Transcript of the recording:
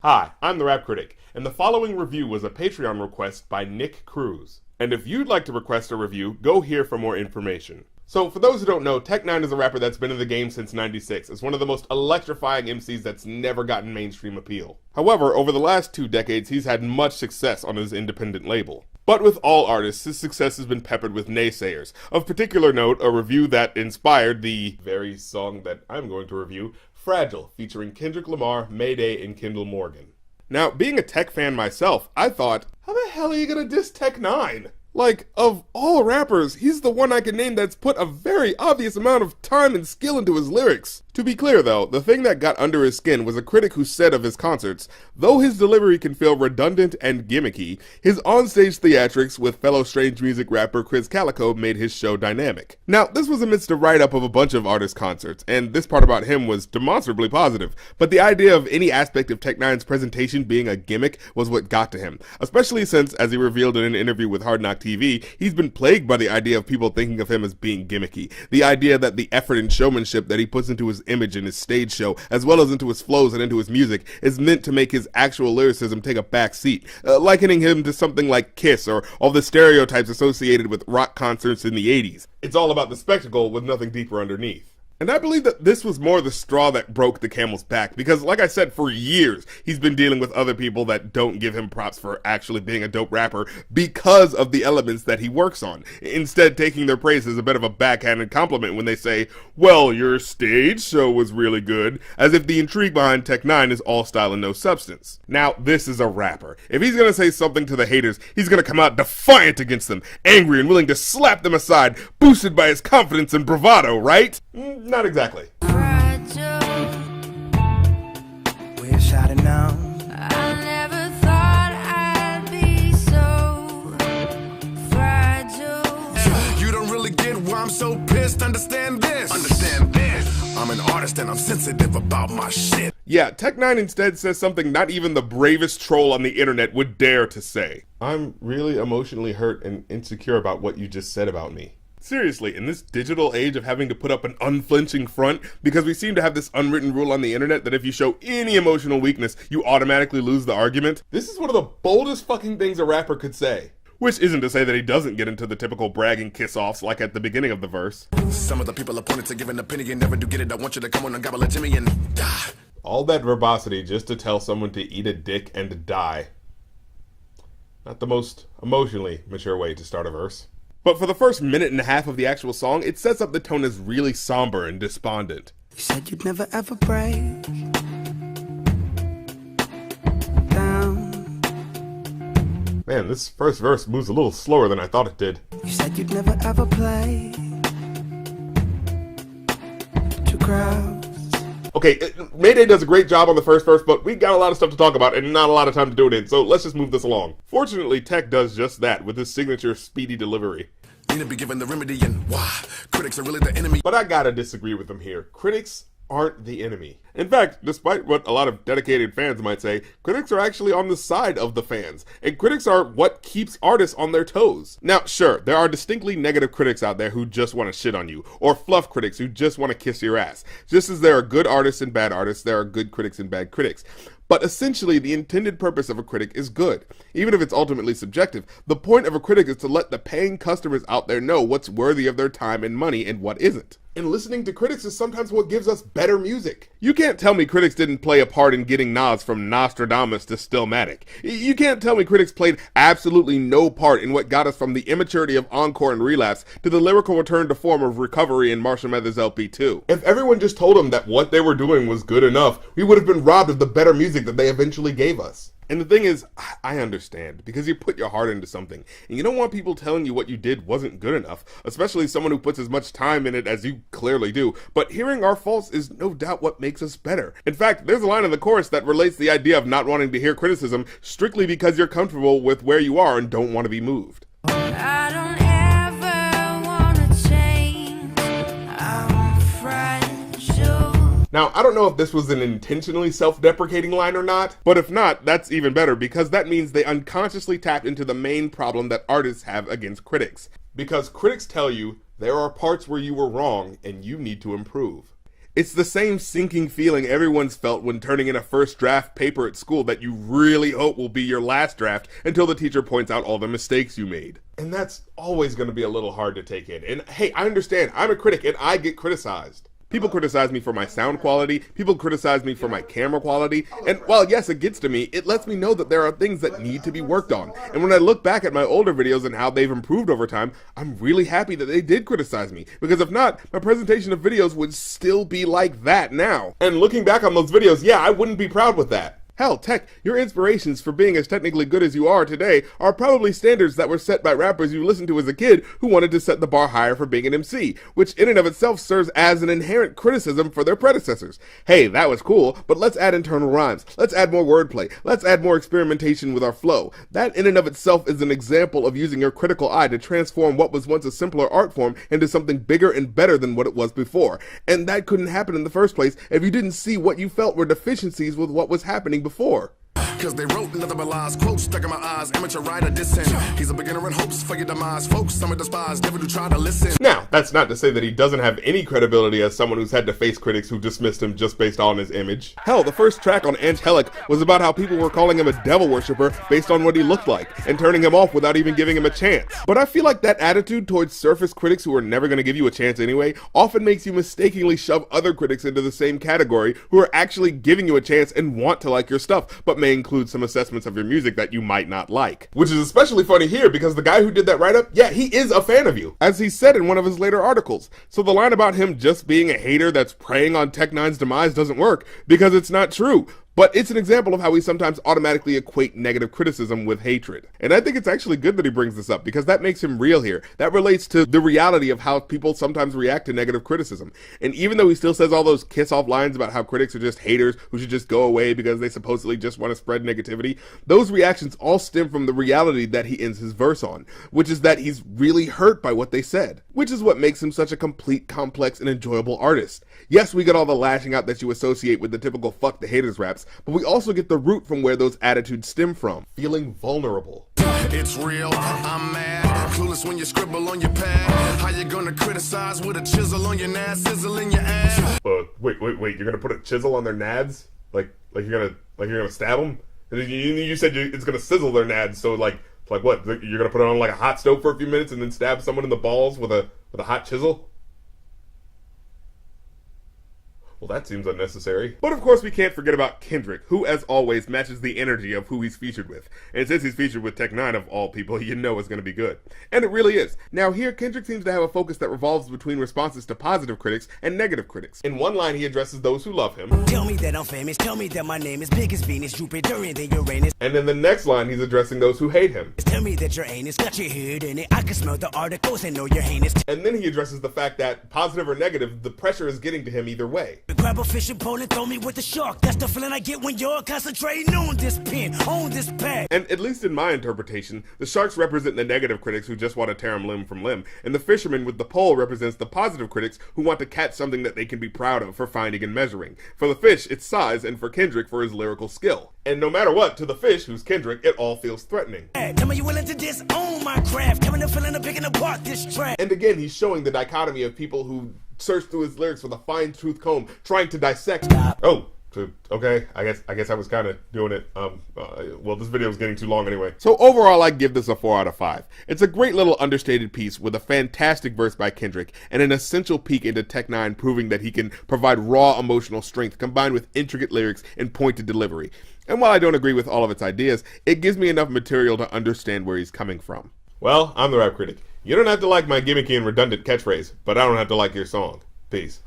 Hi, I'm the Rap Critic, and the following review was a Patreon request by Nick Cruz. And if you'd like to request a review, go here for more information. So, for those who don't know, N9ne is a rapper that's been in the game since '96. It's one of the most electrifying MCs that's never gotten mainstream appeal. However, over the last 2 decades, he's had much success on his independent label. But with all artists, his success has been peppered with naysayers. Of particular note, a review that inspired the very song that I'm going to review, Fragile, featuring Kendrick Lamar, MAYDAY, and Kendall. Now, being a tech fan myself, I thought, how the hell are you gonna diss N9ne? Like, of all rappers, he's the one I can name that's put a very obvious amount of time and skill into his lyrics. To be clear though, the thing that got under his skin was a critic who said of his concerts, though his delivery can feel redundant and gimmicky, his onstage theatrics with fellow Strange Music rapper Chris Calico made his show dynamic. Now, this was amidst a write-up of a bunch of artist concerts, and this part about him was demonstrably positive, but the idea of any aspect of N9ne's presentation being a gimmick was what got to him, especially since, as he revealed in an interview with Hard Knock TV, he's been plagued by the idea of people thinking of him as being gimmicky. The idea that the effort and showmanship that he puts into his image in his stage show, as well as into his flows and into his music, is meant to make his actual lyricism take a back seat, likening him to something like Kiss or all the stereotypes associated with rock concerts in the 80s. It's all about the spectacle with nothing deeper underneath. And I believe that this was more the straw that broke the camel's back, because like I said, for years, he's been dealing with other people that don't give him props for actually being a dope rapper because of the elements that he works on, instead taking their praise as a bit of a backhanded compliment when they say, well, your stage show was really good, as if the intrigue behind N9ne is all style and no substance. Now, this is a rapper. If he's gonna say something to the haters, he's gonna come out defiant against them, angry and willing to slap them aside, boosted by his confidence and bravado, right? Not exactly. Fragile. We're shouting now. I never thought I'd be so fragile. You don't really get why I'm so pissed. Understand this. Understand this. I'm an artist and I'm sensitive about my shit. Yeah, N9ne instead says something not even the bravest troll on the internet would dare to say. I'm really emotionally hurt and insecure about what you just said about me. Seriously, in this digital age of having to put up an unflinching front, because we seem to have this unwritten rule on the internet that if you show any emotional weakness, you automatically lose the argument, this is one of the boldest fucking things a rapper could say. Which isn't to say that he doesn't get into the typical bragging kiss-offs like at the beginning of the verse. Some of the people opponents are giving an opinion, never do get it. I want you to come on and gobble a Jimmy and die. All that verbosity just to tell someone to eat a dick and die. Not the most emotionally mature way to start a verse. But for the first minute and a half of the actual song, it sets up the tone as really somber and despondent. You said you'd never ever break down. Man, this first verse moves a little slower than I thought it did. You said you'd never ever play to crowds. Okay, MAYDAY does a great job on the first verse, but we got a lot of stuff to talk about and not a lot of time to do it in, so let's just move this along. Fortunately, Tech does just that with his signature speedy delivery. Need to be given the remedy and why critics are really the enemy. But I gotta disagree with him here. Critics aren't the enemy. In fact, despite what a lot of dedicated fans might say, critics are actually on the side of the fans, and critics are what keeps artists on their toes. Now, sure, there are distinctly negative critics out there who just want to shit on you, or fluff critics who just want to kiss your ass. Just as there are good artists and bad artists, there are good critics and bad critics. But essentially, the intended purpose of a critic is good. Even if it's ultimately subjective, the point of a critic is to let the paying customers out there know what's worthy of their time and money and what isn't. And listening to critics is sometimes what gives us better music. You can't tell me critics didn't play a part in getting Nas from Nostradamus to Stillmatic. You can't tell me critics played absolutely no part in what got us from the immaturity of Encore and Relapse to the lyrical return to form of Recovery and Marshall Mathers LP 2. If everyone just told them that what they were doing was good enough, we would have been robbed of the better music that they eventually gave us. And the thing is, I understand, because you put your heart into something, and you don't want people telling you what you did wasn't good enough, especially someone who puts as much time in it as you clearly do, but hearing our faults is no doubt what makes us better. In fact, there's a line in the chorus that relates the idea of not wanting to hear criticism strictly because you're comfortable with where you are and don't want to be moved. I don't ever wanna change. I'm fragile. Now, I don't know if this was an intentionally self-deprecating line or not, but if not, that's even better because that means they unconsciously tapped into the main problem that artists have against critics. Because critics tell you there are parts where you were wrong and you need to improve. It's the same sinking feeling everyone's felt when turning in a first draft paper at school that you really hope will be your last draft until the teacher points out all the mistakes you made. And that's always going to be a little hard to take in. And hey, I understand, I'm a critic and I get criticized. People criticize me for my sound quality, people criticize me for my camera quality, and while yes, it gets to me, it lets me know that there are things that need to be worked on. And when I look back at my older videos and how they've improved over time, I'm really happy that they did criticize me, because if not, my presentation of videos would still be like that now. And looking back on those videos, yeah, I wouldn't be proud with that. Hell, Tech, your inspirations for being as technically good as you are today are probably standards that were set by rappers you listened to as a kid who wanted to set the bar higher for being an MC, which in and of itself serves as an inherent criticism for their predecessors. Hey, that was cool, but let's add internal rhymes, let's add more wordplay, let's add more experimentation with our flow. That in and of itself is an example of using your critical eye to transform what was once a simpler art form into something bigger and better than what it was before. And that couldn't happen in the first place if you didn't see what you felt were deficiencies with what was happening before. Cause they wrote nothing but lies, quotes stuck in my eyes, amateur writer dissing. He's a beginner in hopes for your demise, folks, some are despised, never do try to listen. Now, that's not to say that he doesn't have any credibility as someone who's had to face critics who dismissed him just based on his image. Hell, the first track on Angelic was about how people were calling him a devil worshiper based on what he looked like, and turning him off without even giving him a chance. But I feel like that attitude towards surface critics who are never going to give you a chance anyway often makes you mistakenly shove other critics into the same category who are actually giving you a chance and want to like your stuff, but may include some assessments of your music that you might not like. Which is especially funny here because the guy who did that write-up, yeah, he is a fan of you, as he said in one of his later articles. So the line about him just being a hater that's preying on Tech9ne's demise doesn't work, because it's not true. But it's an example of how we sometimes automatically equate negative criticism with hatred. And I think it's actually good that he brings this up, because that makes him real here. That relates to the reality of how people sometimes react to negative criticism. And even though he still says all those kiss-off lines about how critics are just haters who should just go away because they supposedly just want to spread negativity, those reactions all stem from the reality that he ends his verse on, which is that he's really hurt by what they said, which is what makes him such a complete, complex, and enjoyable artist. Yes, we get all the lashing out that you associate with the typical fuck the haters raps, but we also get the root from where those attitudes stem from, feeling vulnerable. It's real, I'm mad, clueless when you scribble on your pad. How you gonna criticize with a chisel on your nads, sizzle in your ass? Wait, you're gonna put a chisel on their nads? Like you're gonna stab them? You said it's gonna sizzle their nads, so like what? You're gonna put it on like a hot stove for a few minutes and then stab someone in the balls with a hot chisel? Well, that seems unnecessary. But of course we can't forget about Kendrick, who as always matches the energy of who he's featured with. And since he's featured with Tech9ne of all people, you know it's going to be good. And it really is. Now here, Kendrick seems to have a focus that revolves between responses to positive critics and negative critics. In one line, he addresses those who love him. Tell me that I'm famous, tell me that my name is big as Venus, Jupiter, and then Uranus. And in the next line, he's addressing those who hate him. Tell me that your anus got your head in it. I can smell the articles and know you're heinous. And then he addresses the fact that, positive or negative, the pressure is getting to him either way. Grab a fishing pole and throw me with the shark. That's the feeling I get when you're concentrating on this pen, on this pad. And at least in my interpretation, the sharks represent the negative critics who just want to tear him limb from limb, and the fisherman with the pole represents the positive critics who want to catch something that they can be proud of for finding and measuring. For the fish, it's size, and for Kendrick, for his lyrical skill. And no matter what, to the fish, who's Kendrick, it all feels threatening. Tell me you willing to disown my craft, coming and feeling the picking apart this track. And again, he's showing the dichotomy of people who search through his lyrics with a fine-tooth comb, trying to dissect. Okay, I guess I was kind of doing it. Well, this video is getting too long anyway. So overall, I give this a 4 out of 5. It's a great little understated piece with a fantastic verse by Kendrick and an essential peek into Tech9ne proving that he can provide raw emotional strength combined with intricate lyrics and pointed delivery. And while I don't agree with all of its ideas, it gives me enough material to understand where he's coming from. Well, I'm the Rap Critic. You don't have to like my gimmicky and redundant catchphrase, but I don't have to like your song. Peace.